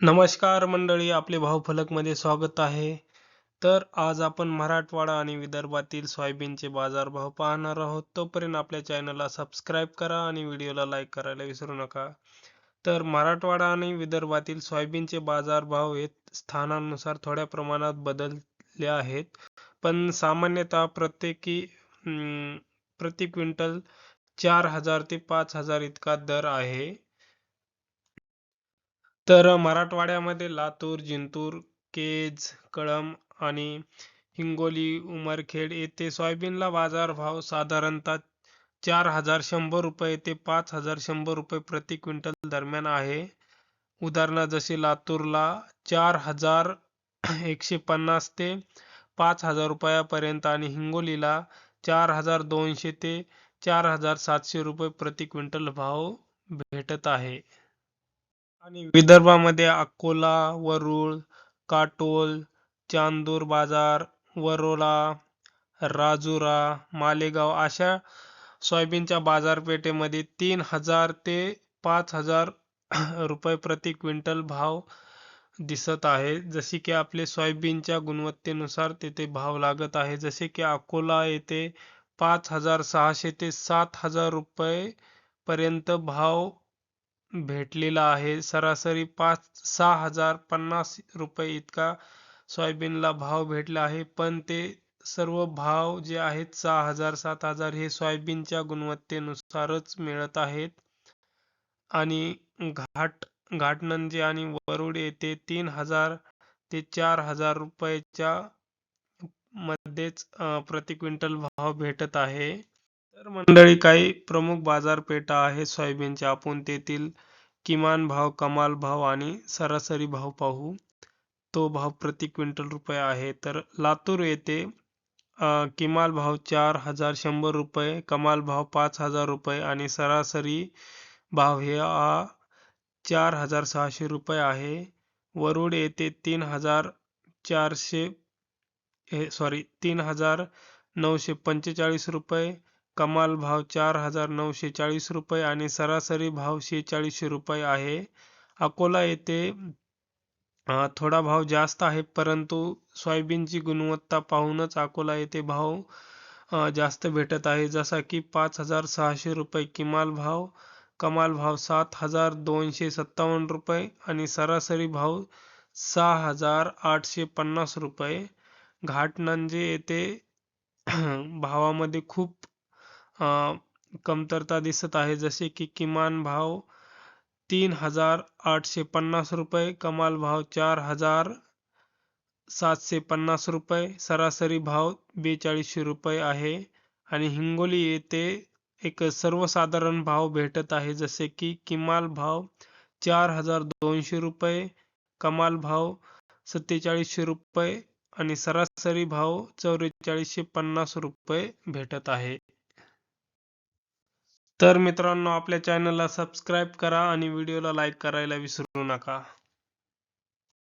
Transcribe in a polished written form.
नमस्कार मंडळी, आपले भावफलकमध्ये स्वागत आहे. तर आज आपण मराठवाडा आणि विदर्भातील सोयाबीनचे बाजारभाव पाहणार आहोत. तोपर्यंत आपल्या चॅनलला सबस्क्राईब करा आणि व्हिडिओला लाईक करायला विसरू नका. तर मराठवाडा आणि विदर्भातील सोयाबीनचे बाजारभाव हे स्थानानुसार थोड्या प्रमाणात बदलले आहेत. पण सामान्यतः प्रति क्विंटल 4,000 ते 5,000 इतका दर आहे. तर मराठवाड्यामध्ये लातूर, जिंतूर, केज, कळंब आणि हिंगोली, उमरखेड येथे सोयाबीनला बाजारभाव साधारणतः 4,100 ते 5,100 प्रति क्विंटल दरम्यान आहे. उदाहरणार्थ जसे लातूरला 4,150 ते 5,000 रुपयापर्यंत आणि हिंगोलीला 4,200 ते 4,700 रुपये प्रति क्विंटल भाव भेटत आहे. आणि विदर्भामध्ये अकोला, वरुड, काटोल, चांदूर बाजार, वरोला, राजुरा, मालेगाव अशा सोयाबीनच्या बाजारपेठेमध्ये 3,000 ते 5,000 रुपये प्रति क्विंटल भाव दिसत आहे. जसे की आपले सोयाबीनच्या गुणवत्तेनुसार तेथे भाव लागत आहे. जसे की अकोला येथे 5,600 ते 7,000 रुपये पर्यंत भाव भेटलेला आहे. सरासरी 6,050 रुपये इतका सोयाबीनला भाव भेटला आहे. पण ते सर्व भाव जे आहेत 6,000 7,000 हे सोयाबीनच्या गुणवत्तेनुसारच मिळत आहेत. आणि घाटनंजे आणि वरुड येथे 3,000 ते 4,000 रुपयाच्या मध्येच प्रति क्विंटल भाव भेटत आहे. तर मंडळी, काही प्रमुख बाजारपेठा आहेत सोयाबीनच्या, आपण तेथील किमान भाव, कमाल भाव आणि सरासरी भाव पाहू. तो भाव प्रति क्विंटल रुपये आहे. तर लातूर येथे किमान भाव 4,100 रुपये, कमाल भाव 5,000 रुपये आणि सरासरी भाव हे 4,600 रुपये आहे. वरुड येथे 3,945 रुपये, कमाल भाव 4,940 रुपये आणि सरासरी भाव 4600 रुपये आहे. अकोला येथे थोडा भाव जास्त आहे, परंतु सोयाबीनची गुणवत्ता पाहूनच अकोला येथे भाव जास्त भेटत आहे. जसा की 5,600 रुपये किमान भाव, कमाल भाव 7,257 रुपये आणि सरासरी भाव 6,850 रुपये. घाटनंजे येथे भावामध्ये खूप कमतरता दिसत आहे. जसे की किमान भाव 3,850 रुपये, कमाल भाव 4,750 रुपये, सरासरी भाव 4200 रुपये आहे. आणि हिंगोली येथे एक सर्वसाधारण भाव भेटत आहे. जसे की किमान भाव 4,200 रुपये, कमाल भाव 4,700 रुपये आणि सरासरी भाव 4,450 रुपये भेटत आहे. तर मित्रांनो, आपल्या चॅनलला सबस्क्राईब करा आणि व्हिडिओला लाईक करायला विसरू नका.